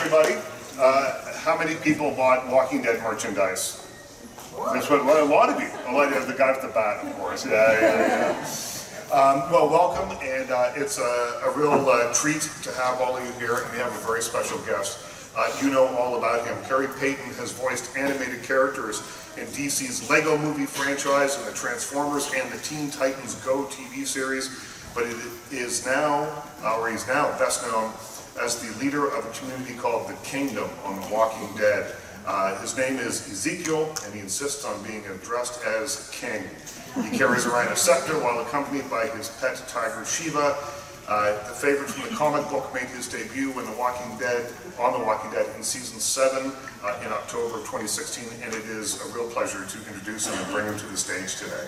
everybody. How many people bought Walking Dead merchandise? That's what a lot of you. A lot of the guy with the bat, of course. Yeah. Well, welcome, and it's a real treat to have all of you here, and we have a very special guest. You know all about him. Khary Payton has voiced animated characters in DC's Lego movie franchise and the Transformers and the Teen Titans Go TV series, but it is now, or he's now best known as the leader of a community called the Kingdom on The Walking Dead. His name is Ezekiel, and he insists on being addressed as King. He carries around a scepter while accompanied by his pet tiger Shiva. The favorite from the comic book made his debut on The Walking Dead in season 7 in October of 2016, and it is a real pleasure to introduce him and bring him to the stage today.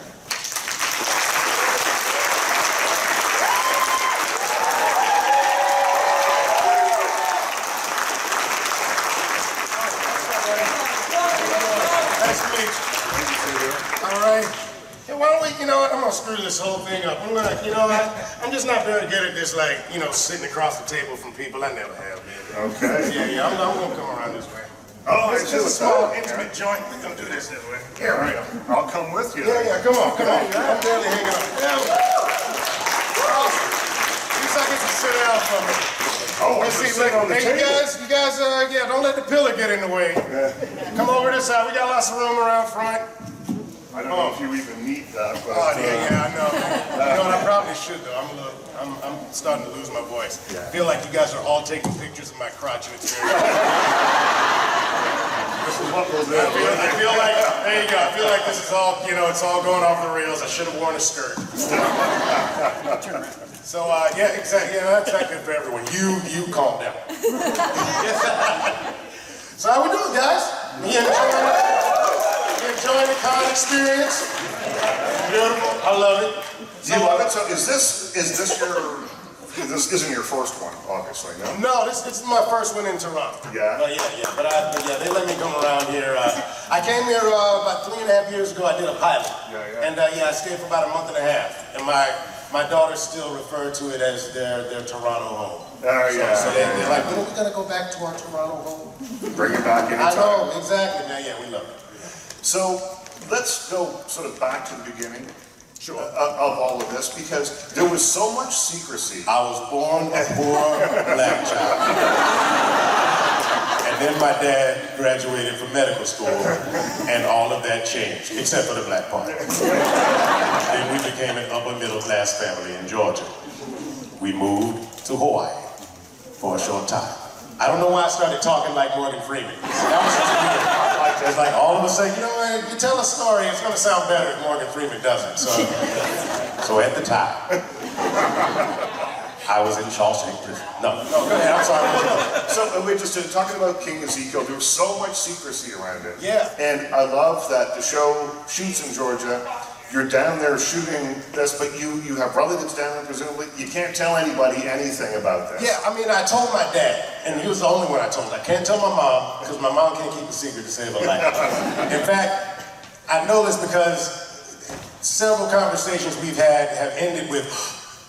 Why don't we, you know what, I'm gonna screw this whole thing up. I'm gonna, you know, I'm just not very good at this, like, you know, sitting across the table from people. I never have been. Okay. Yeah, I'm gonna come around this way. Oh, it's just a small, intimate joint. We're gonna do this way. Here, I'll come with you. Yeah, come on. I'm barely hanging on. Yeah. Awesome. At least I get to sit down from it. Oh, let's see, you guys, yeah, don't let the pillar get in the way. Yeah. Come over this side. We got lots of room around front. I don't know if you even need that, but... Oh, yeah, I know. You know what, I probably should, though. I'm starting to lose my voice. Yeah. I feel like you guys are all taking pictures of my crotch, and it's very... This is what we'll do. I feel like, there you go. I feel like this is all, you know, it's all going off the rails. I should have worn a skirt. So, yeah, exactly. Yeah, that's not good for everyone. You calm down. So how we doing, guys? Enjoying the con experience? Beautiful. I love it. You love it? So this isn't your first one, obviously, no? No, this is my first one in Toronto. Yeah? But yeah, they let me come around here. I came here about 3.5 years ago. I did a pilot. Yeah. And I stayed for about a month and a half. And my daughters still refer to it as their Toronto home. Oh, yeah. So they're like, when are we going to go back to our Toronto home? Bring it back anytime. I know, exactly. Yeah, we love it. So let's go sort of back to the beginning of all of this, because there was so much secrecy. I was born a poor black child. And then my dad graduated from medical school, and all of that changed, except for the black part. Then we became an upper middle class family in Georgia. We moved to Hawaii for a short time. I don't know why I started talking like Morgan Freeman. That was such a weird. It's like all of a sudden, you know what, you tell a story, it's gonna sound better if Morgan Freeman doesn't. So at the time, I was in Shawshank Prison. No, go ahead, I'm sorry. So we're just talking about King Ezekiel. There was so much secrecy around it. Yeah. And I love that the show shoots in Georgia. You're down there shooting this, but you have relatives down there, presumably. You can't tell anybody anything about this. Yeah, I mean, I told my dad, and he was the only one I told. I can't tell my mom, because my mom can't keep a secret to save her life. In fact, I know this because several conversations we've had have ended with,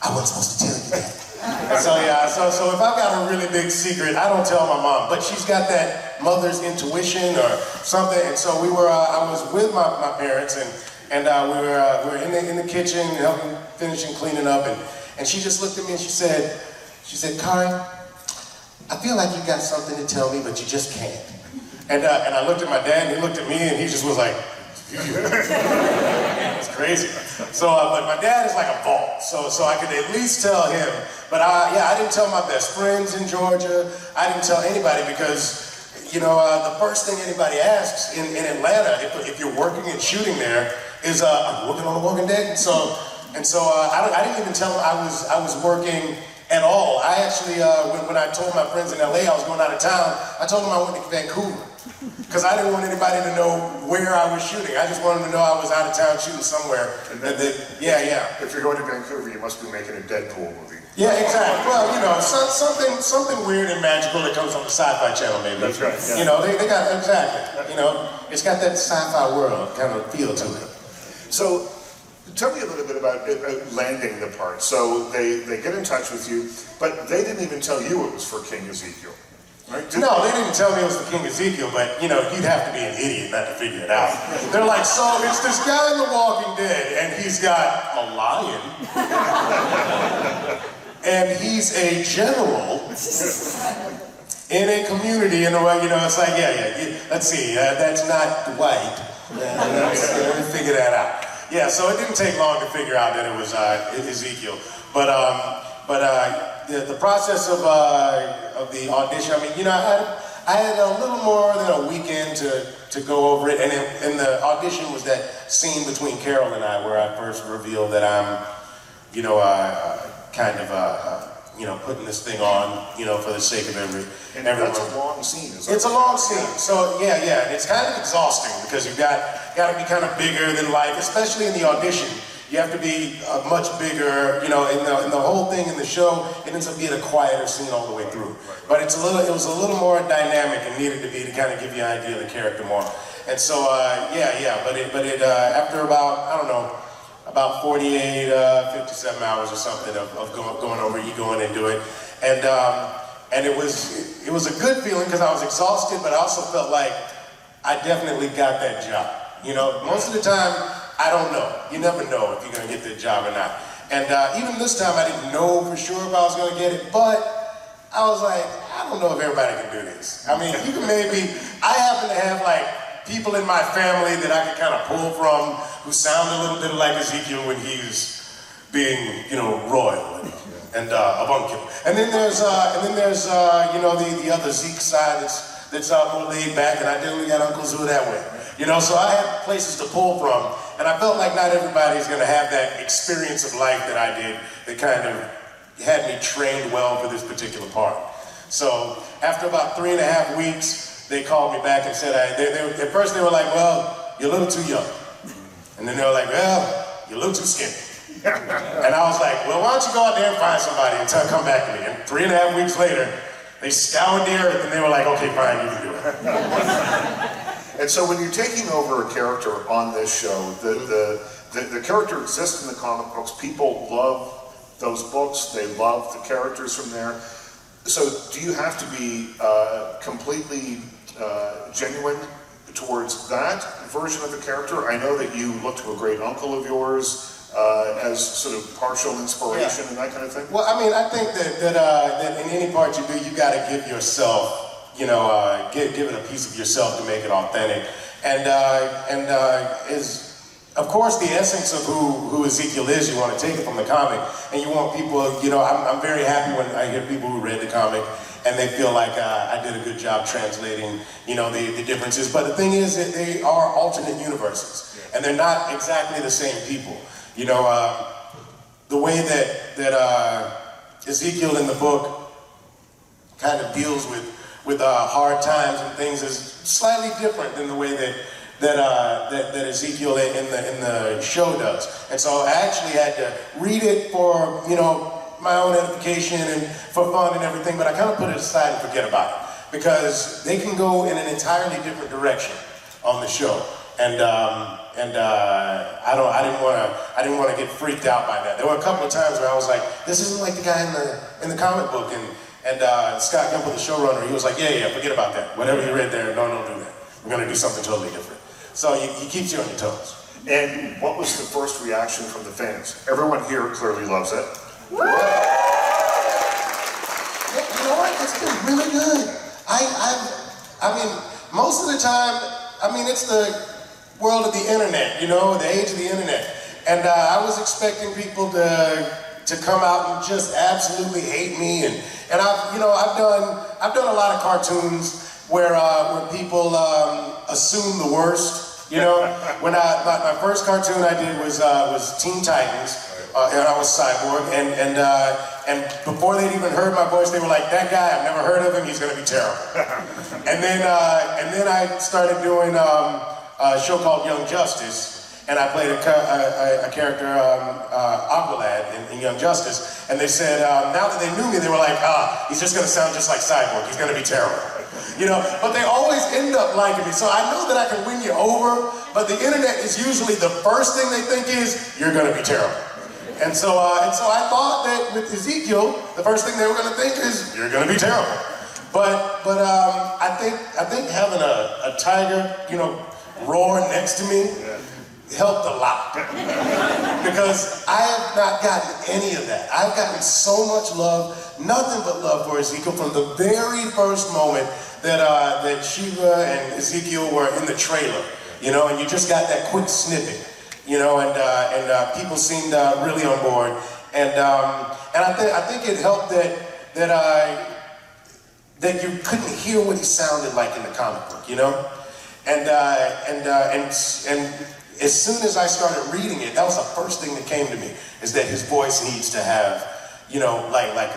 I wasn't supposed to tell you that. So yeah, so if I've got a really big secret, I don't tell my mom, but she's got that mother's intuition or something, and so I was with my parents, and we were in the kitchen helping, finishing cleaning up, and she just looked at me and she said, Khary, I feel like you got something to tell me, but you just can't. And I looked at my dad, and he looked at me, and he just was like, it's crazy. So, but my dad is like a vault, so I could at least tell him. But I didn't tell my best friends in Georgia. I didn't tell anybody because, you know, the first thing anybody asks in Atlanta, if you're working and shooting there, is are you working on The Walking Dead? And so I didn't even tell them I was working at all. I actually, when I told my friends in LA I was going out of town, I told them I went to Vancouver. Because I didn't want anybody to know where I was shooting. I just wanted them to know I was out of town shooting somewhere. Yeah. If you're going to Vancouver, you must be making a Deadpool movie. Yeah, exactly. Well, you know, something weird and magical that comes from the Sci-Fi Channel, maybe. That's right. Yeah. You know, they got, exactly. You know, it's got that sci-fi world kind of feel to it. So, tell me a little bit about landing the part. So they get in touch with you, but they didn't even tell you it was for King Ezekiel. Right? No, they didn't tell me it was the King Ezekiel, but you know, you'd have to be an idiot not to figure it out. They're like, so it's this guy in The Walking Dead, and he's got a lion, and he's a general in a community, in a way, you know, it's like, yeah, let's see, that's not white. Let me figure that out. Yeah, so it didn't take long to figure out that it was Ezekiel, but the process of the audition, I mean, you know, I had a little more than a weekend to go over it, and the audition was that scene between Carol and I where I first revealed that I'm, you know, you know, putting this thing on, you know, for the sake of everyone. That's a long scene, isn't it? It's a long scene, so yeah, and it's kind of exhausting because you've got to be kind of bigger than life, especially in the audition. You have to be much bigger, you know, in the whole thing in the show, it ends up being a quieter scene all the way through. But it was a little more dynamic and needed to be to kind of give you an idea of the character more. And so, but it after about, I don't know, about 48, 57 hours or something of going over, you go in and do it. And it was a good feeling because I was exhausted, but I also felt like I definitely got that job. You know, most of the time, I don't know. You never know if you're going to get the job or not. And even this time, I didn't know for sure if I was going to get it, but I was like, I don't know if everybody can do this. I mean, you can maybe, I happen to have like people in my family that I can kind of pull from who sound a little bit like Ezekiel when he's being, you know, royal and avuncular. And then there's you know, the other Zeke side that's more laid back, and I definitely got uncles who are that way. You know, so I had places to pull from, and I felt like not everybody's going to have that experience of life that I did that kind of had me trained well for this particular part. So after about 3.5 weeks, they called me back and said, at first they were like, well, you're a little too young. And then they were like, well, you're a little too skinny. And I was like, well, why don't you go out there and find somebody and come back to me? And 3.5 weeks later, they scoured the earth and they were like, okay, fine, you can do it. And so when you're taking over a character on this show, the character exists in the comic books. People love those books. They love the characters from there. So do you have to be completely genuine towards that version of the character? I know that you look to a great uncle of yours as sort of partial inspiration and that kind of thing. Well, I mean, I think that in any part you do, you got to give yourself, you know, give it a piece of yourself to make it authentic. And is, of course, the essence of who Ezekiel is, you want to take it from the comic, and you want people, you know, I'm very happy when I hear people who read the comic and they feel like I did a good job translating, you know, the differences. But the thing is that they are alternate universes, and they're not exactly the same people. You know, the way that Ezekiel in the book kind of deals with hard times and things is slightly different than the way that Ezekiel in the show does. And so I actually had to read it for, you know, my own edification and for fun and everything, but I kind of put it aside and forget about it because they can go in an entirely different direction on the show. And I didn't want to get freaked out by that. There were a couple of times where I was like, this isn't like the guy in the comic book, and Scott Gimple, the showrunner, he was like, yeah, forget about that. Whatever you read there, don't do that. We're going to do something totally different. So he keeps you on your toes. And what was the first reaction from the fans? Everyone here clearly loves it. Woo! Yeah, you know what? It's been really good. I mean, most of the time, I mean, it's the world of the internet, you know, the age of the internet. And I was expecting people to come out and just absolutely hate me. And I've done a lot of cartoons where people assume the worst. You know, when my first cartoon I did was Teen Titans, and I was Cyborg, and before they'd even heard my voice, they were like, "That guy, I've never heard of him. He's gonna be terrible." and then I started doing a show called Young Justice, and I played a character, Aqualad in Young Justice, and they said now that they knew me, they were like, he's just gonna sound just like Cyborg. He's gonna be terrible. You know, but they always end up liking me. So I know that I can win you over, but the internet is usually the first thing they think is, you're gonna be terrible. And so I thought that with Ezekiel, the first thing they were gonna think is, you're gonna be terrible. I think having a tiger, roar next to me helped a lot. Because I have not gotten any of that. I've gotten so much love, nothing but love for Ezekiel from the very first moment that Shiva and Ezekiel were in the trailer, and you just got that quick snippet, and people seemed really on board. And I think it helped that you couldn't hear what he sounded like in the comic book, and as soon as I started reading it, that was the first thing that came to me, is that his voice needs to have, like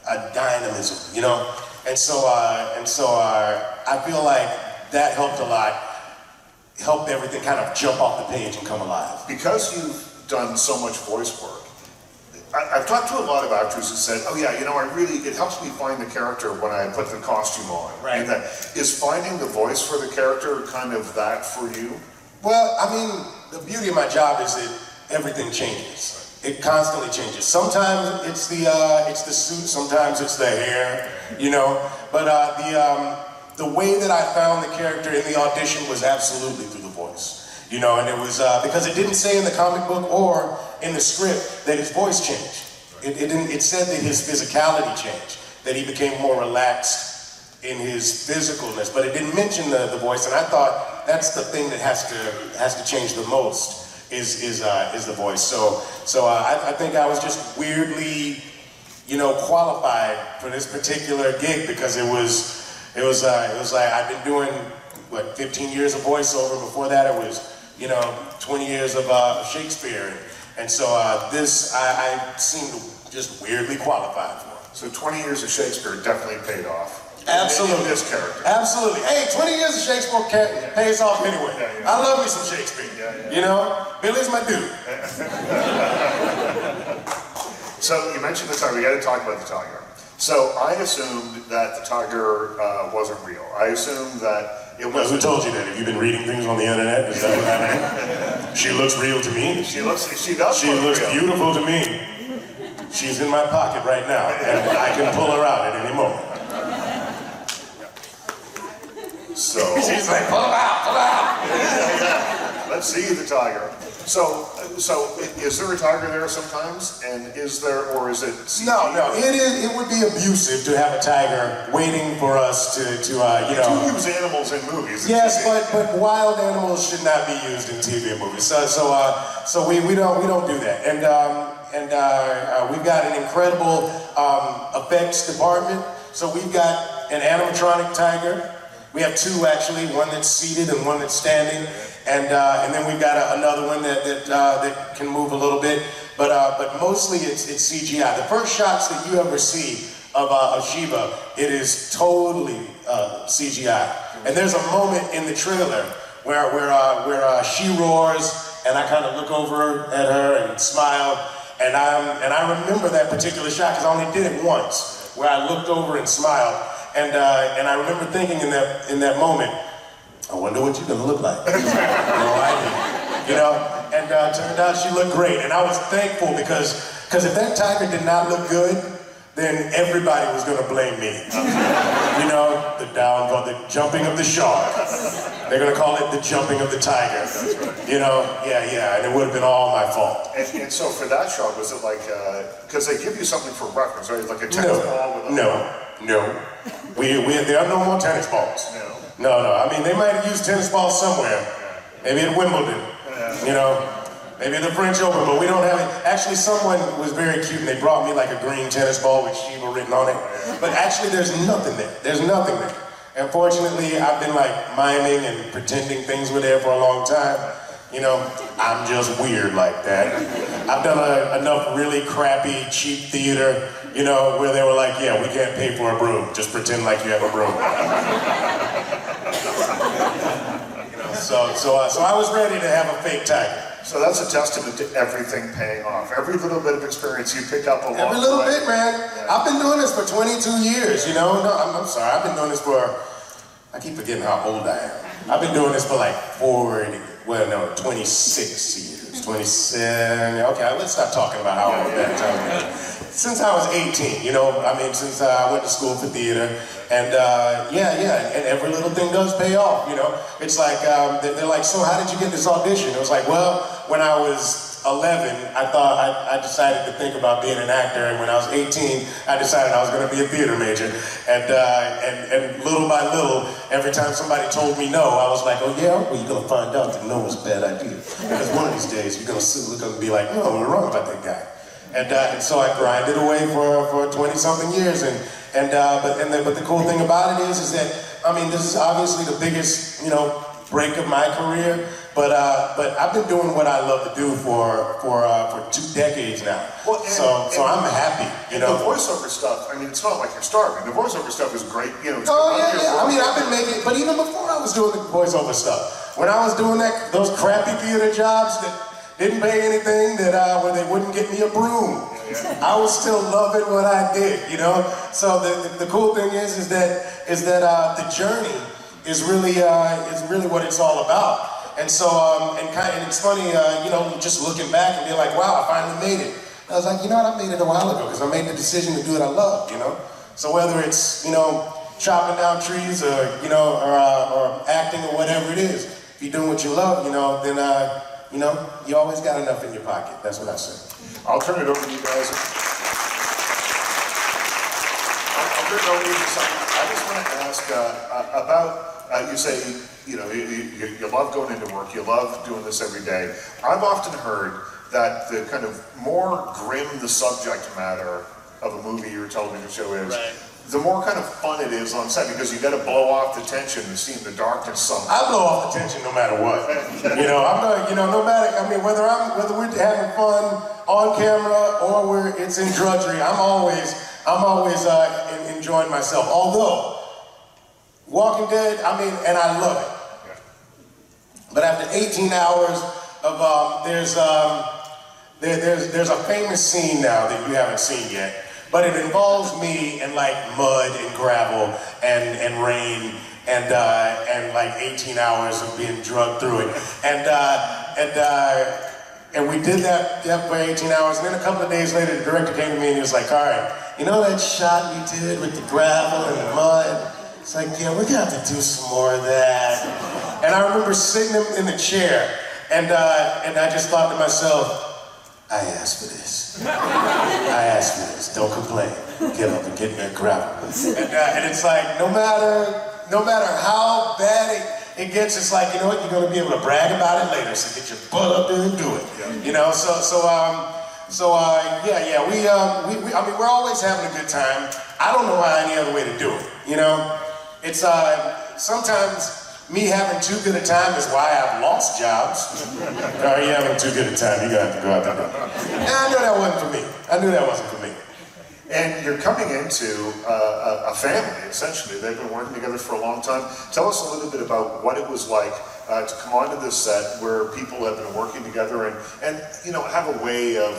a dynamism, and so I feel like that helped a lot, helped everything kind of jump off the page and come alive. Because you've done so much voice work, I've talked to a lot of actors who said, oh yeah, it helps me find the character when I put the costume on. Right. And is finding the voice for the character kind of that for you? Well, I mean, the beauty of my job is that everything changes. It constantly changes. Sometimes it's the suit, sometimes it's the hair, But the way that I found the character in the audition was absolutely through the voice. And it was because it didn't say in the comic book or in the script that his voice changed. It said that his physicality changed, that he became more relaxed in his physicalness, but it didn't mention the voice. And I thought that's the thing that has to change the most is the voice. So I think I was just weirdly, qualified for this particular gig because it was like I've been doing 15 years of voiceover. Before that, it was 20 years of Shakespeare, and so this I seem to just weirdly qualified for. So 20 years of Shakespeare definitely paid off. Absolutely. In this character. Absolutely. Hey, 20 years of Shakespeare pays off anyway. Yeah. I love me some Shakespeare. Billy's my dude. So you mentioned the tiger. We got to talk about the tiger. So I assumed that the tiger wasn't real. I assumed that it was. Who told you that? Have you been reading things on the internet? Is that what that means? She looks real to me. She looks real. Beautiful to me. She's in my pocket right now, and I can pull her out at any moment. So she's like, pull out. Let's see the tiger. So is there a tiger there sometimes? And is there, or is it CG? No. It would be abusive to have a tiger waiting for us to You use animals in movies. Yes, but wild animals should not be used in TV and movies. So we don't do that. And we've got an incredible effects department. So we've got an animatronic tiger. We have two actually, one that's seated and one that's standing, and then we've got another one that can move a little bit, but mostly it's CGI. The first shots that you ever see of Shiva, it is totally CGI. And there's a moment in the trailer where she roars, and I kind of look over at her and smile, and I remember that particular shot because I only did it once, where I looked over and smiled. And I remember thinking in that moment, I wonder what you're gonna look like. And turned out she looked great. And I was thankful because if that tiger did not look good, then everybody was gonna blame me. The jumping of the shark. They're gonna call it the jumping of the tiger. And it would have been all my fault. And so for that shot, was it like, because they give you something for reference, right? Like a tennis ball with a... No. There are no more tennis balls. No. I mean, they might have used tennis balls somewhere. Maybe at Wimbledon. Maybe the French Open, but we don't have it. Actually, someone was very cute and they brought me like a green tennis ball with Shiva written on it. But actually, there's nothing there. There's nothing there. Unfortunately, I've been like miming and pretending things were there for a long time. I'm just weird like that. I've done enough really crappy, cheap theater, where they were like, yeah, we can't pay for a broom. Just pretend like you have a broom. So I was ready to have a fake tiger. So that's a testament to everything paying off. Every little bit of experience you pick up along the way. Every little bit, man. Yeah. I've been doing this for 22 years, No, I'm sorry. I've been doing this I keep forgetting how old I am. I've been doing this for like 40 well, no, 26 years, 27, okay, let's stop talking about how old that time is. Since I was 18, you know, I mean, since I went to school for theater, and and every little thing does pay off, you know. It's like, they're like, so how did you get this audition? It was like, well, when I was 11, I decided to think about being an actor, and when I was 18, I decided I was going to be a theater major, and little by little, every time somebody told me no, I was like, oh yeah, well you're going to find out that no was a bad idea, because one of these days you're going to be like, no, we're wrong about that guy. And so I grinded away for 20-something years, but the cool thing about it is that, I mean, this is obviously the biggest, you know, break of my career, but I've been doing what I love to do for 2 decades now. Well, so I'm happy, you know. The voiceover stuff, I mean, it's not like you're starving. The voiceover stuff is great, you know. I mean, I've been making, but even before I was doing the voiceover stuff, when I was doing those crappy theater jobs that didn't pay anything, where they wouldn't get me a broom, I was still loving what I did, you know. So the cool thing is that the journey is really what it's all about. And so and it's funny, you know, just looking back and being like, wow, I finally made it. I was like, you know what, I made it a while ago because I made the decision to do what I love, you know. So whether it's, you know, chopping down trees or, you know, or acting or whatever it is, if you're doing what you love, you know, then you know, you always got enough in your pocket. That's what I say. I'll turn it over to you guys. I'll turn it over to you. I just want to ask about, you say, you know, you love going into work, you love doing this every day. I've often heard that the kind of more grim the subject matter of a movie or television show is, the more kind of fun it is on set, because you got to blow off the tension and see the darkness somehow. I blow off the tension no matter what. You know, I'm not, you know, no matter, I mean, whether we're having fun on camera or it's in drudgery, I'm always enjoying myself. Although, Walking Dead, I mean, and I love it. But after 18 hours of, there's a famous scene now that you haven't seen yet. But it involves me and like mud and gravel and rain and like 18 hours of being drugged through it. And we did that for 18 hours. And then a couple of days later, the director came to me and he was like, all right, you know that shot we did with the gravel and the mud? It's like, yeah, we're gonna have to do some more of that. And I remember sitting in the chair and I just thought to myself, I asked for this. I asked for this. Don't complain. Get up and get in that gravel. And it's like, no matter how bad it gets, it's like, you know what? You're going to be able to brag about it later. So get your butt up there and do it. Yeah. You know. I mean, we're always having a good time. I don't know any other way to do it. You know, it's sometimes. Me having too good a time is why I've lost jobs. Are you having too good a time? You're gonna have to go out there. And I knew that wasn't for me. I knew that wasn't for me. And you're coming into a family, essentially. They've been working together for a long time. Tell us a little bit about what it was like to come onto this set where people have been working together and you know, have a way of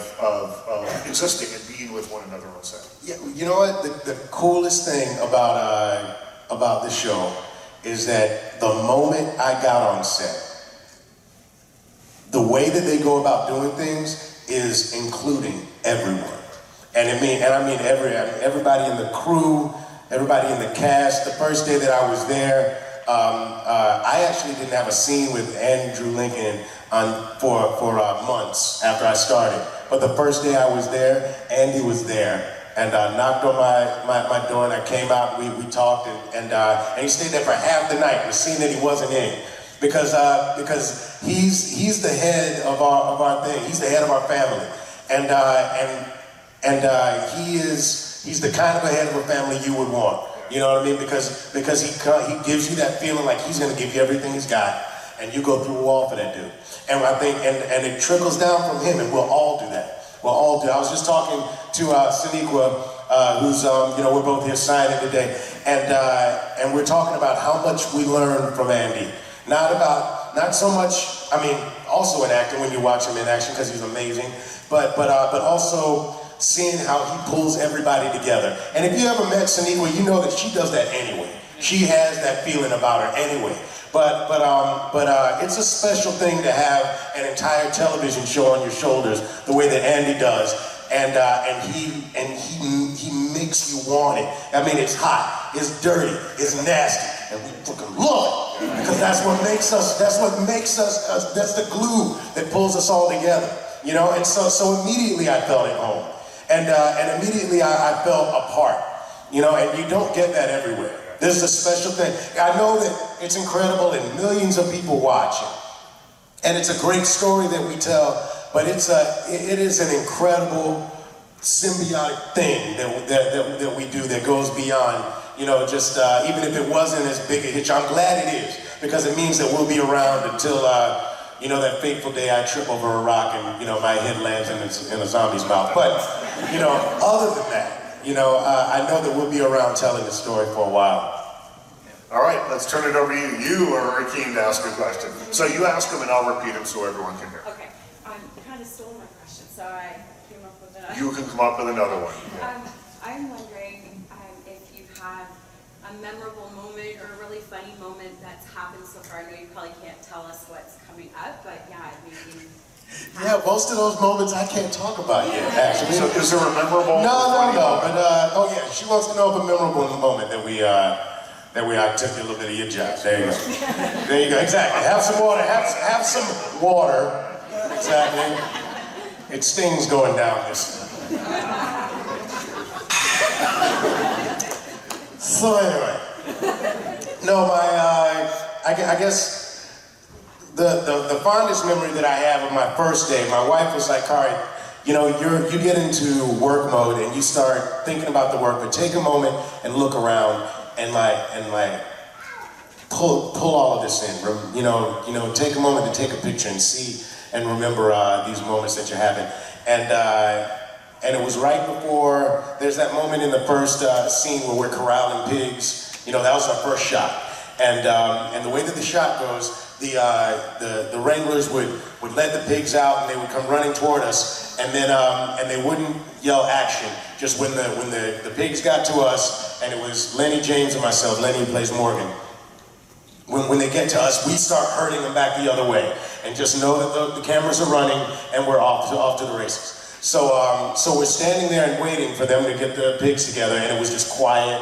existing and being with one another on set. Yeah, you know what? The coolest thing about this show is that the moment I got on set, the way that they go about doing things is including everyone. And I mean everybody in the crew, everybody in the cast. The first day that I was there, I actually didn't have a scene with Andrew Lincoln for months after I started. But the first day I was there, Andy was there. And knocked on my door, and I came out, and we talked, and he stayed there for half the night, the scene that he wasn't in. Because he's the head of our thing, he's the head of our family. And he's the kind of a head of a family you would want. You know what I mean? Because he gives you that feeling like he's gonna give you everything he's got, and you go through a wall for that dude. And I think, and it trickles down from him, and we'll all do that. We'll all do. I was just talking to Saniqua, who's, you know, we're both here signing today, and we're talking about how much we learn from Andy. Not so much, I mean, also in acting when you watch him in action because he's amazing, but also seeing how he pulls everybody together. And if you ever met Saniqua, you know that she does that anyway. She has that feeling about her anyway. But it's a special thing to have an entire television show on your shoulders the way that Andy does, and he makes you want it. I mean, it's hot, it's dirty, it's nasty, and we fucking love it because that's what makes us. That's the glue that pulls us all together, you know. And so immediately I felt at home, and immediately I felt a part, you know. And you don't get that everywhere. This is a special thing. I know that it's incredible and millions of people watch it. And it's a great story that we tell, but it is an incredible symbiotic thing that we do that goes beyond, you know, just even if it wasn't as big a hit. I'm glad it is, because it means that we'll be around until, you know, that fateful day I trip over a rock and, you know, my head lands in a zombie's mouth. But, you know, other than that, you know, I know that we'll be around telling the story for a while. All right, let's turn it over to you. You are very keen to ask a question. So you ask them and I'll repeat them so everyone can hear. Okay, you kind of stole my question, so I came up with another. You can come up with another one. Yeah. I'm wondering if you have a memorable moment or a really funny moment that's happened so far. I know you probably can't tell us what's coming up, but yeah, maybe. Yeah, most of those moments I can't talk about yet, actually. So is there a memorable? No. But oh yeah, she wants to know of a memorable moment that I took a little bit of your job. There you go. There you go. Exactly. Have some water. Have some water. Exactly. It stings going down this. So anyway, no, I guess. The fondest memory that I have of my first day, my wife was like, Khary, you know, you get into work mode and you start thinking about the work, but take a moment and look around and pull all of this in. You know, take a moment to take a picture and see and remember these moments that you're having. And it was right before, there's that moment in the first scene where we're corralling pigs. You know, that was our first shot. And the way that the shot goes, the wranglers would let the pigs out and they would come running toward us, and then and they wouldn't yell action. Just when the pigs got to us, and it was Lenny James and myself, Lenny plays Morgan. When they get to us, we start herding them back the other way, and just know that the cameras are running and we're off to the races. So we're standing there and waiting for them to get the pigs together, and it was just quiet,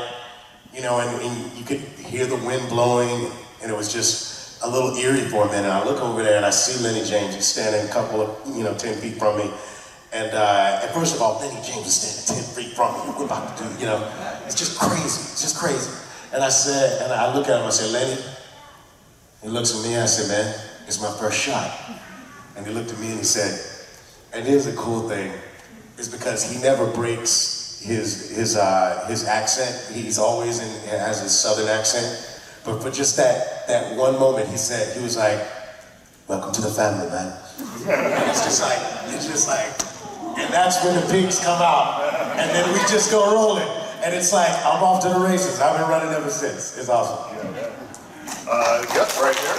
you know, and you could hear the wind blowing, and it was just a little eerie for a minute. I look over there and I see Lenny James. He's standing a couple of, 10 feet from me. And first of all, Lenny James is standing 10 feet from me. What we're about to do, you know? It's just crazy. It's just crazy. And I look at him, I say, Lenny. He looks at me and I said, man, it's my first shot. And he looked at me and he said, and here's the cool thing, is because he never breaks his accent. He's always has his southern accent. But for just that one moment, he was like, welcome to the family, man. And it's just like, and that's when the pigs come out. And then we just go rolling. And it's like, I'm off to the races. I've been running ever since. It's awesome. Yep, right here.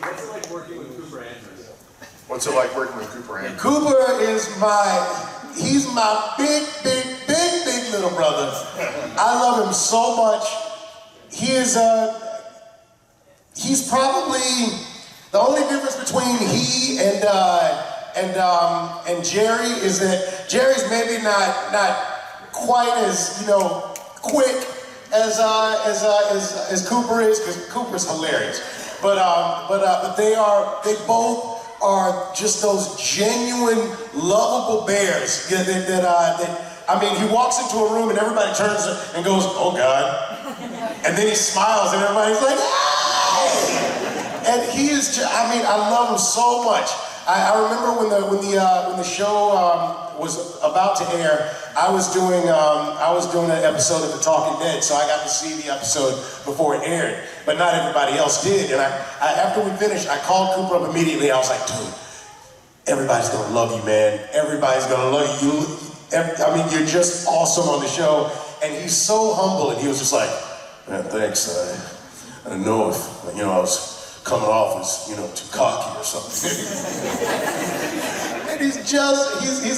What's it like working with Cooper Andrews? What's it like working with Cooper Andrews? Cooper is he's my big little brother. I love him so much. He's probably the only difference between he and Jerry is that Jerry's maybe not quite as, you know, quick as Cooper is, because Cooper's hilarious. But they both are just those genuine, lovable bears that I mean, he walks into a room and everybody turns and goes, oh God. And then he smiles and everybody's like, hey! And he is, I love him so much. I remember when the show was about to air, I was doing an episode of The Talking Dead, so I got to see the episode before it aired, but not everybody else did. And after we finished, I called Cooper up immediately. I was like, dude, everybody's gonna love you, man. Everybody's gonna love you. You're just awesome on the show. And he's so humble, and he was just like, man, thanks. I didn't know if, I was coming off as, too cocky or something. And he's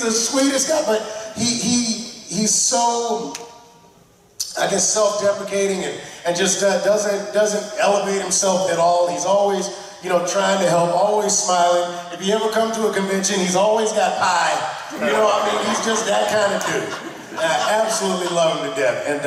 the sweetest guy, but he's so, I guess, self-deprecating and just doesn't elevate himself at all. He's always, you know, trying to help, always smiling. If you ever come to a convention, he's always got pie. You know, I mean, he's just that kind of dude. I absolutely love him to death, and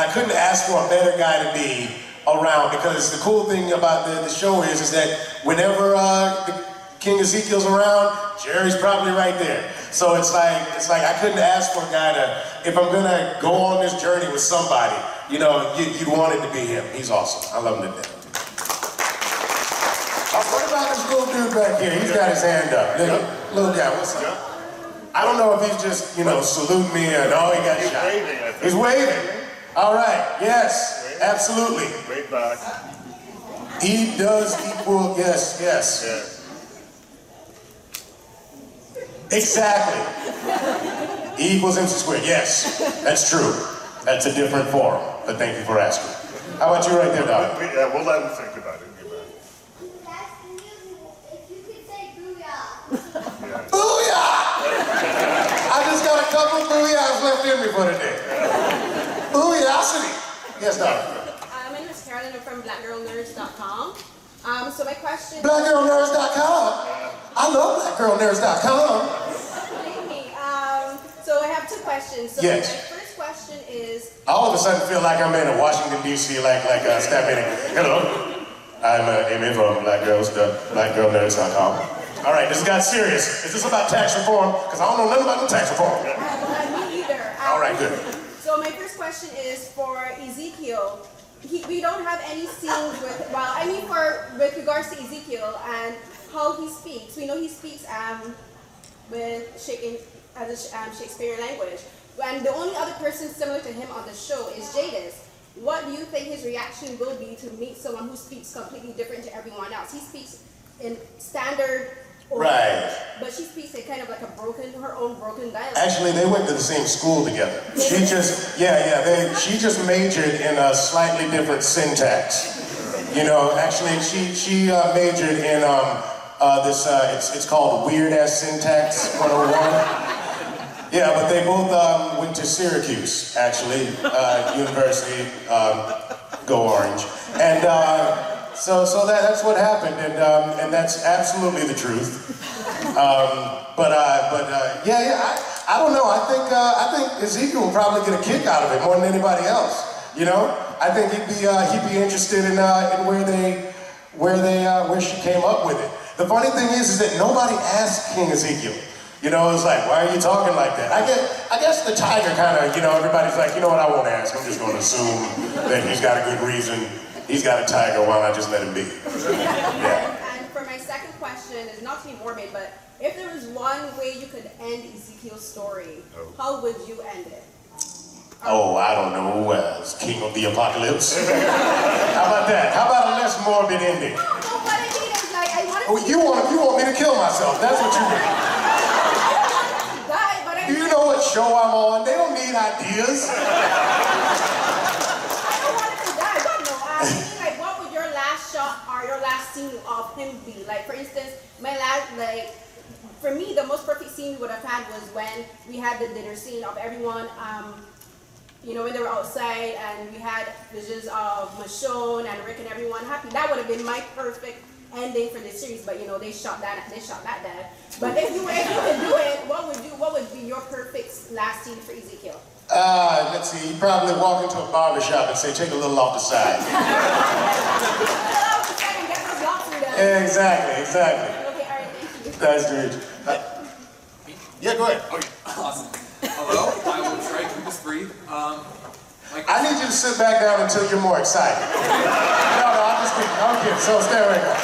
I couldn't ask for a better guy to be around, because the cool thing about the show is that whenever the King Ezekiel's around, Jerry's probably right there. So it's like I couldn't ask for a guy to, if I'm gonna go on this journey with somebody, you know, you'd want it to be him. He's awesome. I love him to death. What about this little dude back here? He's got his hand up. Little guy, what's up? I don't know if he's just, you know, saluting me or no, he got shot. He's waving, I think. He's waving. All right, yes, absolutely. Wave back. E does equal, yes. Yeah. Exactly. E equals MC squared, yes, that's true. That's a different form, but thank you for asking. How about you right there, Doc? Yeah, we'll let him think about it. Booyah! I just got a couple of booyahs left in me for today. Booyahsity. Yes, Doctor. My name is Carolyn. I'm from blackgirlnerds.com. So my question... Blackgirlnerds.com? I love blackgirlnerds.com. So I have two questions. So Yes. My first question is... I all of a sudden feel like I'm in Washington, D.C., like a staff meeting. Hello, I'm Amy from blackgirlnerds.com. All right, this got serious. Is this about tax reform? Because I don't know nothing about the tax reform. Me either. All right, good. So my first question is for Ezekiel. We don't have any scenes with, well, I mean with regards to Ezekiel and how he speaks. We know he speaks with Shakespearean language. And the only other person similar to him on the show is Jadis. What do you think his reaction will be to meet someone who speaks completely different to everyone else? He speaks in standard order, Right. but she speaks in kind of like her own broken dialect. Actually, they went to the same school together. She just majored in a slightly different syntax. You know, actually, she majored in it's called Weird Ass Syntax 101. Yeah, but they both went to Syracuse, actually, university. Go Orange. And so that's what happened, and that's absolutely the truth. I don't know. I think Ezekiel will probably get a kick out of it more than anybody else. You know, I think he'd be interested in where she came up with it. The funny thing is that nobody asked King Ezekiel. You know, it's like, why are you talking like that? I guess the tiger kind of, you know, everybody's like, you know what, I won't ask. I'm just going to assume that he's got a good reason. He's got a tiger, why not just let him be? Yeah. And for my second question, is not to be morbid, but if there was one way you could end Ezekiel's story, how would you end it? Oh, I don't know, as King of the Apocalypse. How about that? How about a less morbid ending? No, what I mean is like, I want to... Oh, you want me to kill myself, that's what you mean. Do you know what show I'm on? They don't need ideas. I don't want him to die, but no, I mean, like, what would your last shot or your last scene of him be? Like, for instance, for me, the most perfect scene we would have had was when we had the dinner scene of everyone, you know, when they were outside and we had visions of Michonne and Rick and everyone happy. That would have been my perfect ending for this series, but you know, they shot that dead. But if you could do it, what would be your perfect last scene for Ezekiel? Let's see, you probably walk into a barber shop and say, take a little off the side. Exactly. Okay, all right, thank you. Nice to meet you. Yeah, go ahead. Okay, awesome. Hello, I will try to keep this brief. I need you to sit back down until you're more excited. No, I'm just kidding. I'm kidding. So stay right there.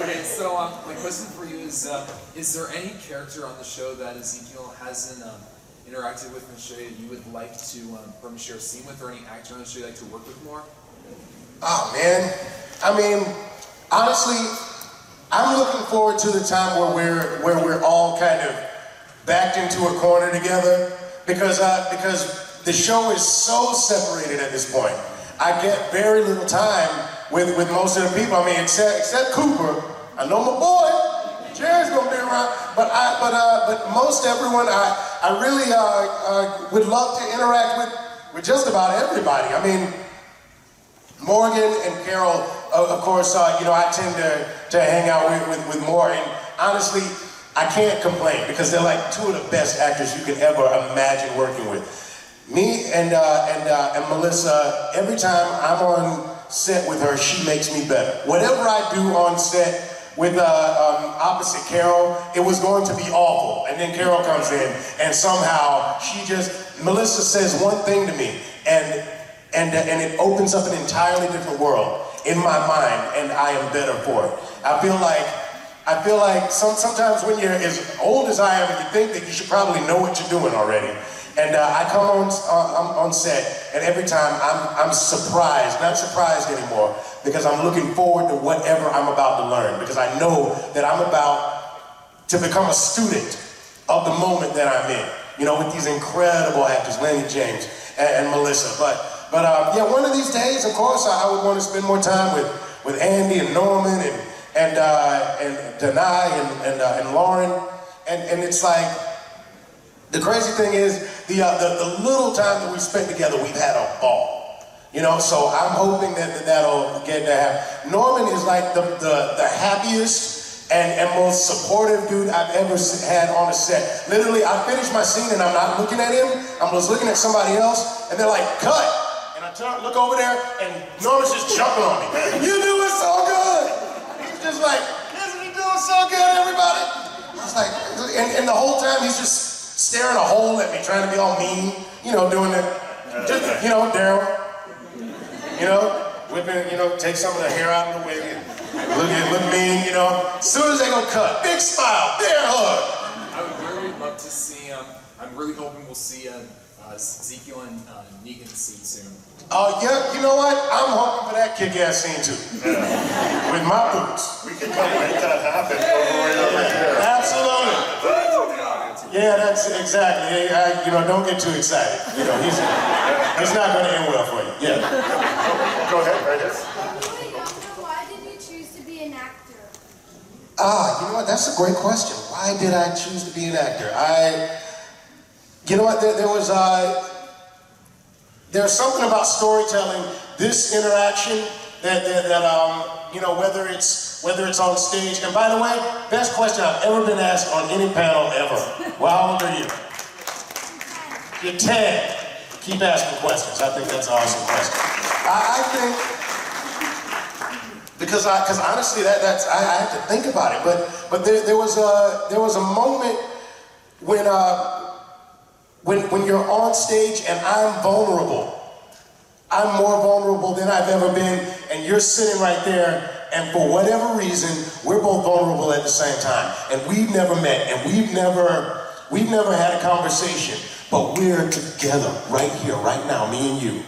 Okay, so my question for you is there any character on the show that Ezekiel hasn't interacted with in the show that you would like to from share a scene with, or any actor on the show you'd like to work with more? Oh man, I mean, honestly, I'm looking forward to the time where we're all kind of backed into a corner together, because the show is so separated at this point. I get very little time with most of the people. I mean, except Cooper. I know my boy, Jerry's gonna be around. But most everyone, I really would love to interact with just about everybody. I mean, Morgan and Carol, of course, you know, I tend to hang out with more, and honestly, I can't complain because they're like two of the best actors you can ever imagine working with. Me and Melissa, every time I'm on set with her, she makes me better. Whatever I do on set with opposite Carol, it was going to be awful, and then Carol comes in, and somehow Melissa says one thing to me, and it opens up an entirely different world in my mind, and I am better for it. I feel like sometimes when you're as old as I am, and you think that you should probably know what you're doing already. And I come on set, and every time I'm surprised, not surprised anymore, because I'm looking forward to whatever I'm about to learn, because I know that I'm about to become a student of the moment that I'm in. You know, with these incredible actors, Lenny James and Melissa. But yeah, one of these days, of course, I would want to spend more time with Andy and Norman and Denai and Lauren, and it's like, the crazy thing is, the little time that we spent together, we've had a ball. You know, so I'm hoping that'll get to happen. Norman is like the happiest and most supportive dude I've ever had on a set. Literally, I finish my scene and I'm not looking at him, I'm just looking at somebody else, and they're like, cut! And I look over there, and Norman's just jumping on me. You doing so good! He's just like, isn't he doing so good, everybody? It's like, and the whole time he's just staring a hole at me, trying to be all mean, you know, doing it. Just, you know, Daryl, you know, whipping, you know, take some of the hair out of the wig, look mean, you know. As soon as they gonna cut, big smile, bear hug. I would really love to see, I'm really hoping we'll see Ezekiel and Negan scene soon. Yeah, you know what? I'm hoping for that kick-ass scene too. Yeah. With my boots. We can come make that happen over here. Absolutely. Yeah, that's exactly. You know, don't get too excited. You know, he's not going to end well for you. Yeah. Go ahead, right here. Why did you choose to be an actor? You know what? That's a great question. Why did I choose to be an actor? You know what? There's something about storytelling, this interaction that you know, whether it's on stage, and by the way, best question I've ever been asked on any panel ever. Well, how old are you? You're 10. Keep asking questions. I think that's an awesome question. I think, because honestly, that's I have to think about it. But there was a moment when you're on stage and I'm vulnerable. I'm more vulnerable than I've ever been, and you're sitting right there, and for whatever reason, we're both vulnerable at the same time. And we've never met, and we've never had a conversation, but we're together right here, right now, me and you.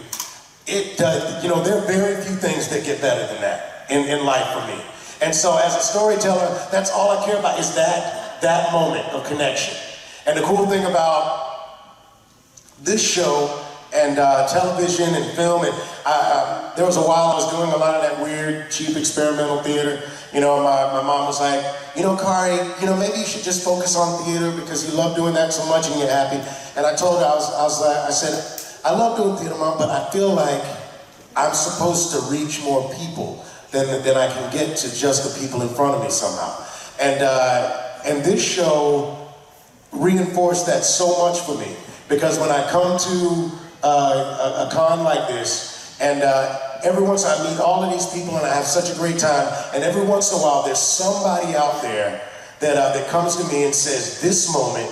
You know, there are very few things that get better than that in life for me. And so as a storyteller, that's all I care about is that moment of connection. And the cool thing about this show and television and film, and there was a while I was doing a lot of that weird, cheap experimental theater. You know, my mom was like, you know, Khary, you know, maybe you should just focus on theater because you love doing that so much and you're happy. And I told her, I said, I love doing theater, Mom, but I feel like I'm supposed to reach more people than I can get to just the people in front of me somehow. And this show reinforced that so much for me, because when I come to a con like this, and every once I meet all of these people and I have such a great time, and every once in a while there's somebody out there that comes to me and says, this moment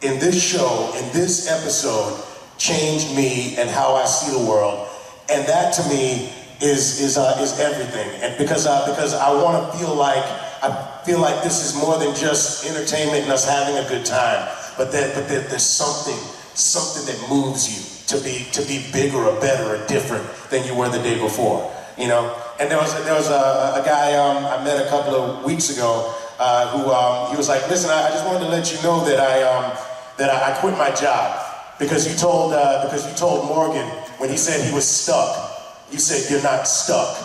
in this show, in this episode, changed me and how I see the world. And that to me is everything. And because I want to feel like this is more than just entertainment and us having a good time, but that there's something that moves you to be bigger or better or different than you were the day before, you know. And there was a guy I met a couple of weeks ago who he was like, listen, I just wanted to let you know that I quit my job because you told Morgan when he said he was stuck, you said you're not stuck.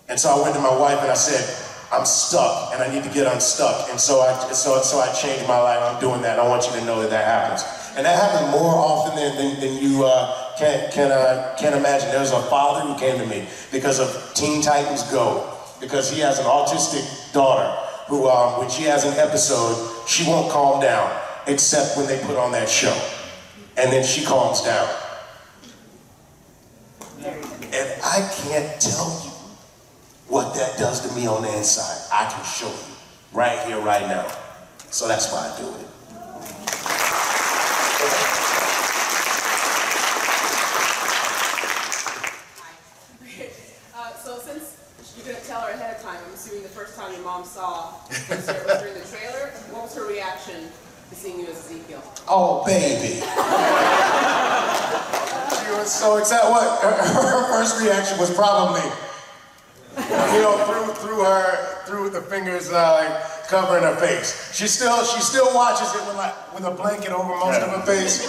And so I went to my wife and I said, I'm stuck and I need to get unstuck. And so I changed my life. I'm doing that. I want you to know that that happens. And that happens more often than you can imagine. There's a father who came to me because of Teen Titans Go, because he has an autistic daughter who, when she has an episode, she won't calm down except when they put on that show. And then she calms down. And I can't tell you what that does to me on the inside. I can show you right here, right now. So that's why I do it. So since you didn't tell her ahead of time, I'm assuming the first time your mom saw you was during the trailer, what was her reaction to seeing you as Ezekiel? Oh, baby. She was so excited. What? Her first reaction was probably, you know, through the fingers like covering her face. She still watches it with a blanket over most of her face,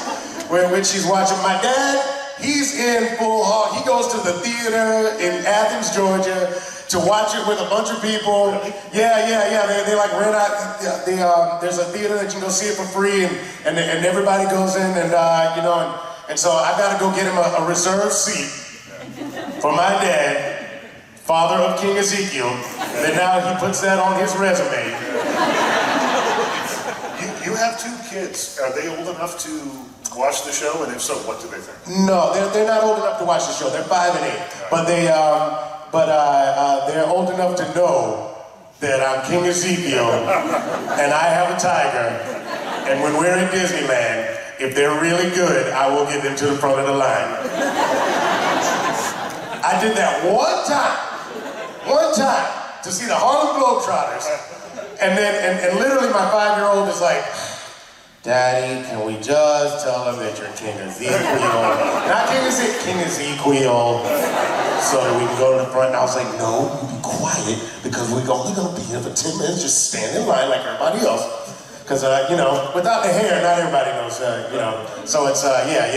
when she's watching. My dad, he's in full hall. He goes to the theater in Athens, Georgia, to watch it with a bunch of people. Yeah. They like rent out. There's a theater that you can go see it for free, and everybody goes in, and you know, and so I got to go get him a reserved seat for my dad, father of King Ezekiel. And now he puts that on his resume. You have 2 kids. Are they old enough to watch the show? And if so, what do they think? No, they're not old enough to watch the show. They're 5 and 8, but they're old enough to know that I'm King Ezekiel and I have a tiger. And when we're in Disneyland, if they're really good, I will get them to the front of the line. I did that one time to see the Harlem Globetrotters, and literally my 5-year-old is like, Daddy, can we just tell them that you're King Ezekiel? Not King Ezekiel, King Ezekiel, so that we can go to the front. And I was like, no, you be quiet, because we're only gonna be here for 10 minutes, just stand in line like everybody else. Because, you know, without the hair, not everybody knows, you know, so it's, yeah.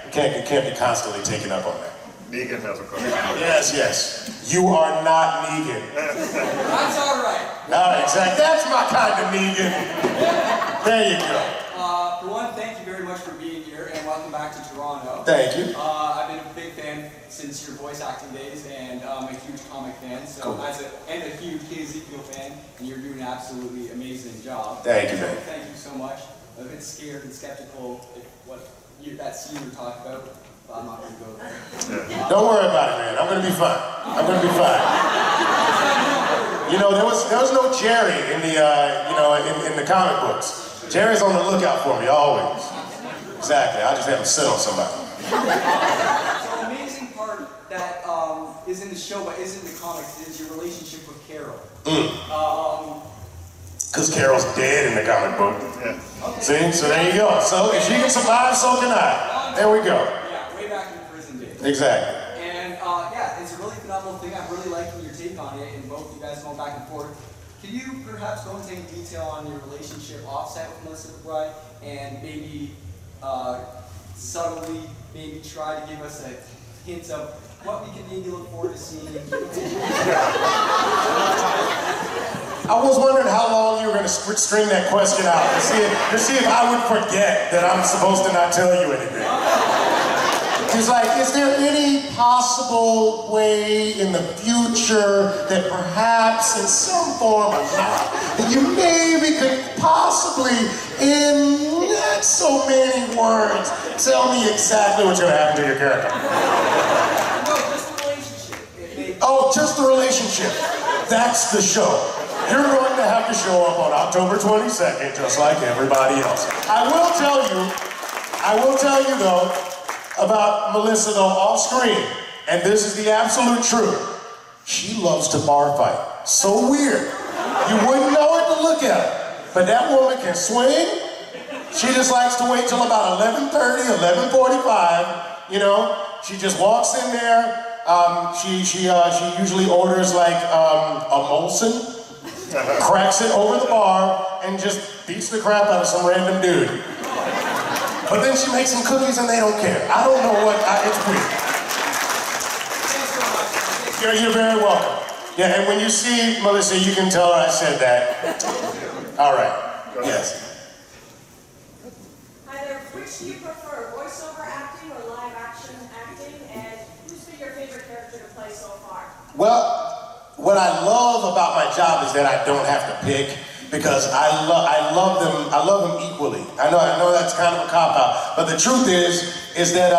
You can't be constantly taken up on that. Negan has a question. Yes. You are not Negan. That's all right. Exactly. That's my kind of Negan. There you go. For one, thank you very much for being here, and welcome back to Toronto. Thank you. I've been a big fan since your voice acting days, and I'm a huge comic fan, so Cool. and a huge King Ezekiel fan, and you're doing an absolutely amazing job. Thank you, man. So thank you so much. I'm a bit scared and skeptical if that scene you're talking about, but I'm not going to go there. Don't worry about it, man. I'm gonna be fine. You know, there was no Jerry in the in the comic books. Jerry's on the lookout for me always. Exactly. I just have to sit on somebody. So the amazing part that is in the show but isn't in the comics is your relationship with Carol. Because Carol's dead in the comic book. Yeah. Okay. See? So there you go. So if she can survive, so can I. There we go. Yeah, way back in the prison days. Exactly. And yeah, it's a really phenomenal thing. I'm really liking your take on it, and both you guys going back and forth. Can you perhaps go into detail on your relationship offset with Melissa McBride, and maybe subtly maybe try to give us a hint of what we can maybe look forward to seeing? I was wondering how long you were going to string that question out to see if I would forget that I'm supposed to not tell you anything. It's like, is there any possible way in the future that perhaps in some form or not, that you maybe could possibly, in not so many words, tell me exactly what's going to happen to your character? No, just the relationship. Oh, just the relationship. That's the show. You're going to have to show up on October 22nd, just like everybody else. I will tell you though, about Melissa though, off screen, and this is the absolute truth. She loves to bar fight. So weird. You wouldn't know it to look at her. But that woman can swing. She just likes to wait till about 11:30, 11:45, you know. She just walks in there. She usually orders like a Molson, cracks it over the bar, and just beats the crap out of some random dude. But then she makes some cookies and they don't care. I don't know what, it's weird. You're very welcome. Yeah, and when you see Melissa, you can tell her I said that. All right. Yes. Hi there. Which do you prefer, voiceover acting or live action acting? And who's been your favorite character to play so far? Well, what I love about my job is that I don't have to pick, because I love them equally. I know that's kind of a cop-out, but the truth is that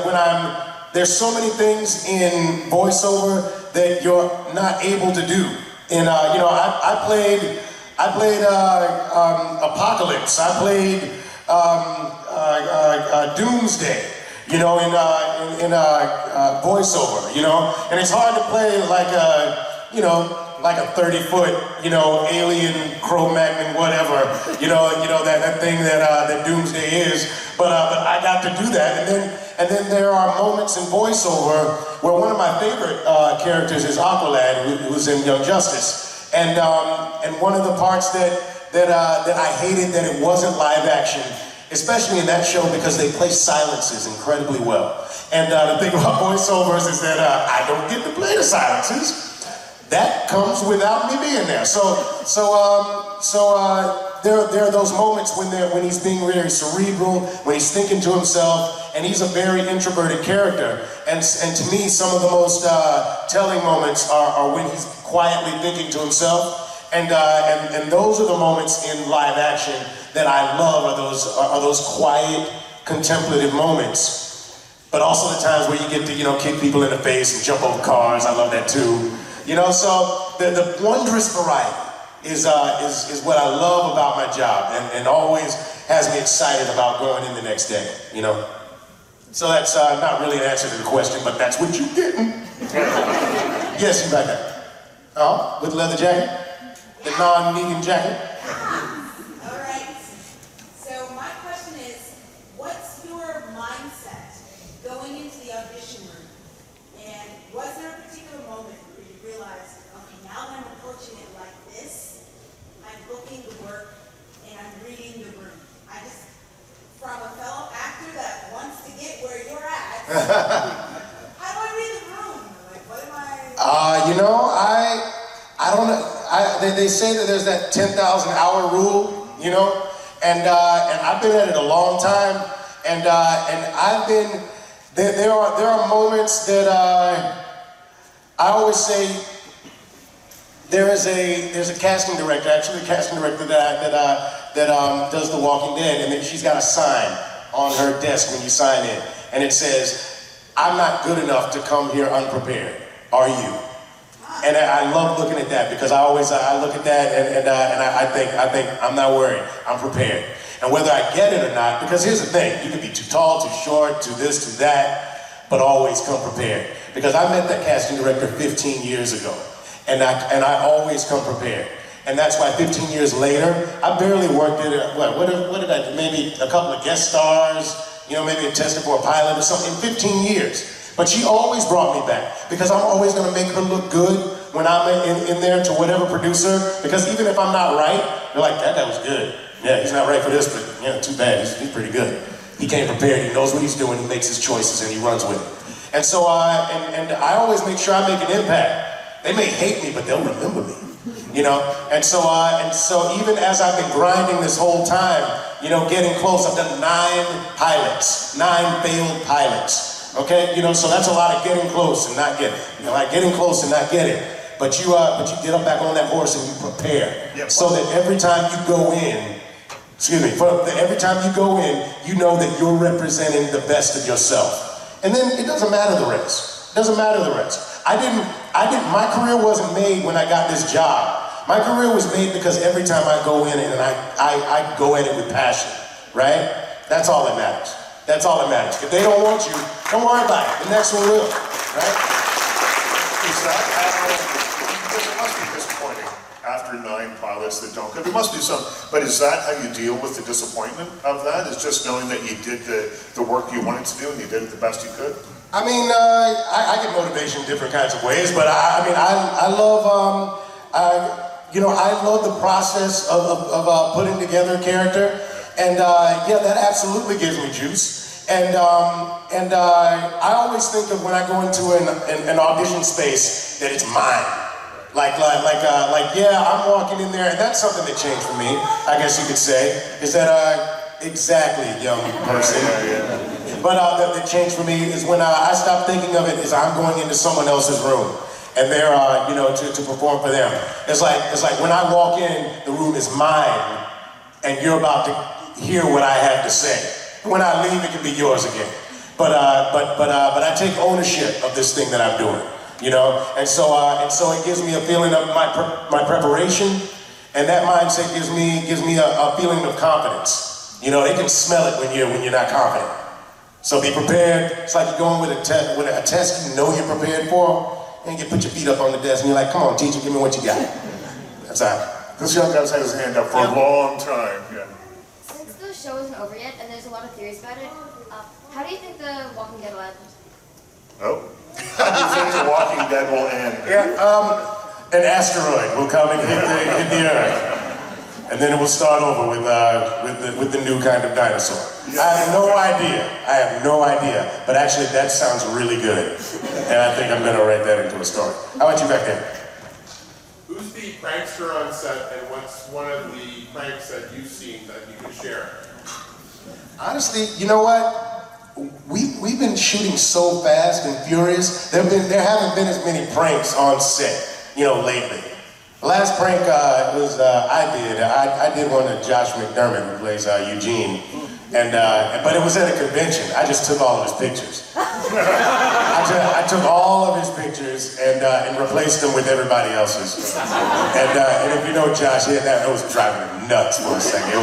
when there's so many things in voiceover that you're not able to do. And I played Apocalypse. I played Doomsday. In voiceover. And it's hard to play like a 30-foot, alien, Cro-Magnon, whatever, that thing that Doomsday is. But I got to do that, and then there are moments in voiceover where one of my favorite characters is Aqualad, who's in Young Justice, and one of the parts that I hated that it wasn't live action, especially in that show, because they play silences incredibly well. And the thing about voiceovers is that I don't get to play the silences. That comes without me being there. There are those moments when he's being very cerebral, when he's thinking to himself, and he's a very introverted character. And to me, some of the most telling moments are when he's quietly thinking to himself. And those are the moments in live action that I love, are those quiet, contemplative moments. But also the times where you get to, kick people in the face and jump over cars. I love that too. So the wondrous variety is what I love about my job, and always has me excited about going in the next day, So that's not really an answer to the question, but that's what you're getting. Yes, you back there. Oh, with the leather jacket? The non-Negan jacket? All right. So my question is, what's your mindset going into the audition room? And was there a particular moment where you realized, okay, now that I'm approaching it like this, I'm booking the work and I'm reading the room? From a fellow actor that wants to get where you're at, how do I read the room? Like, what am I? I don't know. They say that there's that 10,000 hour rule, and I've been at it a long time, and I've been, there are moments that I always say, there's a casting director, actually a casting director that does The Walking Dead, and then she's got a sign on her desk when you sign in, and it says, "I'm not good enough to come here unprepared. Are you?" And I love looking at that, because I look at that and I think I'm not worried. I'm prepared. And whether I get it or not, because here's the thing, you can be too tall, too short, too this, too that, but always come prepared. Because I met that casting director 15 years ago, and I always come prepared. And that's why 15 years later, I barely worked in it. What did I do? Maybe a couple of guest stars, maybe a tested for a pilot or something in 15 years. But she always brought me back, because I'm always going to make her look good when I'm in there to whatever producer, because even if I'm not right, they're like, that guy was good. Yeah, he's not right for this, but too bad, he's pretty good. He came prepared, he knows what he's doing, he makes his choices, and he runs with it. And so, and I always make sure I make an impact. They may hate me, but they'll remember me. And so even as I've been grinding this whole time, getting close, I've done 9 failed pilots. Okay, so that's a lot of getting close and not getting. Like getting close and not getting. But you get up back on that horse and you prepare. Yep. So that every time you go in, every time you go in, you know that you're representing the best of yourself. And then it doesn't matter the rest. It doesn't matter the rest. My career wasn't made when I got this job. My career was made because every time I go in and I go at it with passion, right? That's all that matters. That's all that matters. If they don't want you, don't worry about it. The next one will, right? Because it must be disappointing after 9 pilots that don't go. There must be some, but is that how you deal with the disappointment of that? Is just knowing that you did the work you wanted to do and you did it the best you could? I mean, I get motivation in different kinds of ways, but I love the process of putting together a character, and that absolutely gives me juice. And I always think of when I go into an audition space that it's mine. Yeah, I'm walking in there, and that's something that changed for me, I guess you could say, is that, exactly, young person. But that changed for me is when I stopped thinking of it as I'm going into someone else's room, and they're, to perform for them. It's like when I walk in, the room is mine, and you're about to hear what I have to say. When I leave, it can be yours again. But I take ownership of this thing that I'm doing. And so it gives me a feeling of my preparation, and that mindset gives me a feeling of confidence. They can smell it when you're not confident. So be prepared. It's like you're going with a test you know you're prepared for, and you put your feet up on the desk and you're like, come on, teacher, give me what you got. That's all. This young guy's had his hand up for a long time. Yeah. Since the show isn't over yet, and there's a lot of theories about it, how do you think The Walking Dead will end? Oh. How do you think The Walking Dead will end? Yeah, an asteroid will come and hit the Earth. And then it will start over with the new kind of dinosaur. I have no idea. But actually, that sounds really good. And I think I'm going to write that into a story. How about you back there? Who's the prankster on set, and what's one of the pranks that you've seen that you can share? Honestly, you know what? We've been shooting so fast and furious. There haven't been as many pranks on set, lately. The last prank was I did one to Josh McDermott, who plays Eugene, but it was at a convention. I just took all of his pictures. I took all of his pictures and replaced them with everybody else's. And if you know Josh, that was driving him nuts for a second.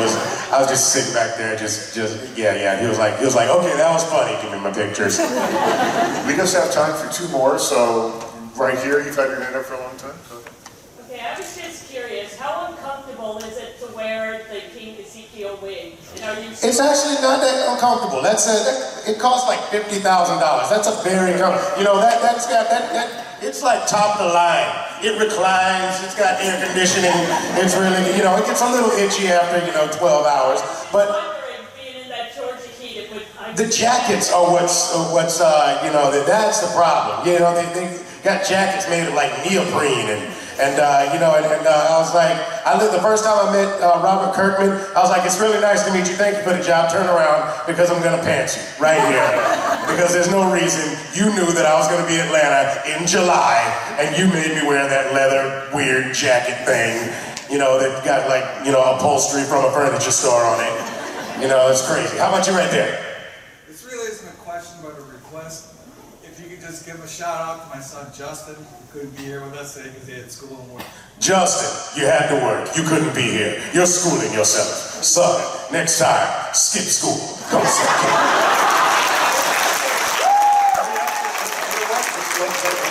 I was just sitting back there, just yeah. He was like, okay, that was funny. Give me my pictures. We just have time for two more. So right here, you've had your hand up for a long time. Okay, I was just curious, how uncomfortable is it to wear the King Ezekiel wig? It's actually not that uncomfortable. It costs like $50,000. That's a very it's like top of the line. It reclines, it's got air conditioning, it's really, it gets a little itchy after, 12 hours. But being in that Georgia heat, the jackets are what's that's the problem. They got jackets made of like neoprene and I was like, the first time I met Robert Kirkman, I was like, it's really nice to meet you, thank you for the job, turn around, because I'm gonna pants you, right here. Because there's no reason you knew that I was gonna be in Atlanta in July, and you made me wear that leather, weird jacket thing, that got like, upholstery from a furniture store on it. It's crazy. How about you right there? This really isn't a question, but a request. If you could just give a shout out to my son Justin, who couldn't be here with us today because he had school and work. Justin, you had to work. You couldn't be here. You're schooling yourself. Son, next time, skip school. Come on,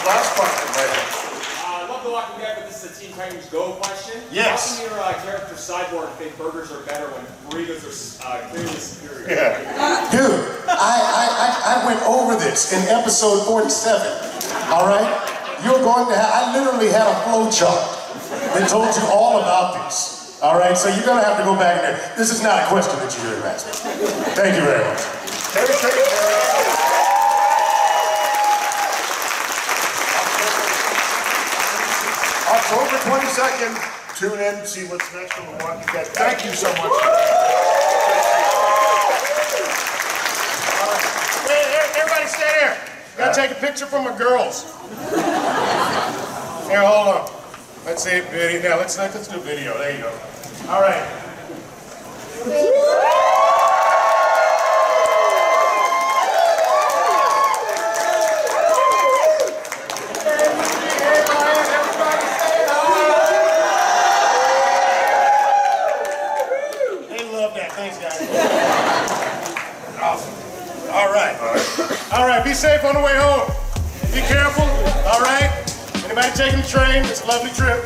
Last question, right? I love The Walking Dead, but this is a Teen Titans Go question. Yes. How can your character Cyborg think burgers are better when burritos are clearly superior? Yeah. Dude, I went over this in episode 47. All right? I literally had a flow chart that told you all about this. All right? So you're going to have to go back in there. This is not a question that you should have asked me. Thank you very much. Khary Payton. October 22nd, tune in, see what's next from The Walking Dead. Thank you so much. Hey, everybody stay there. Gotta take a picture for my girls. Here, hold on. Let's see video. Now let's do video. There you go. All right. All right, be safe on the way home. Be careful, all right? Anybody taking the train? It's a lovely trip.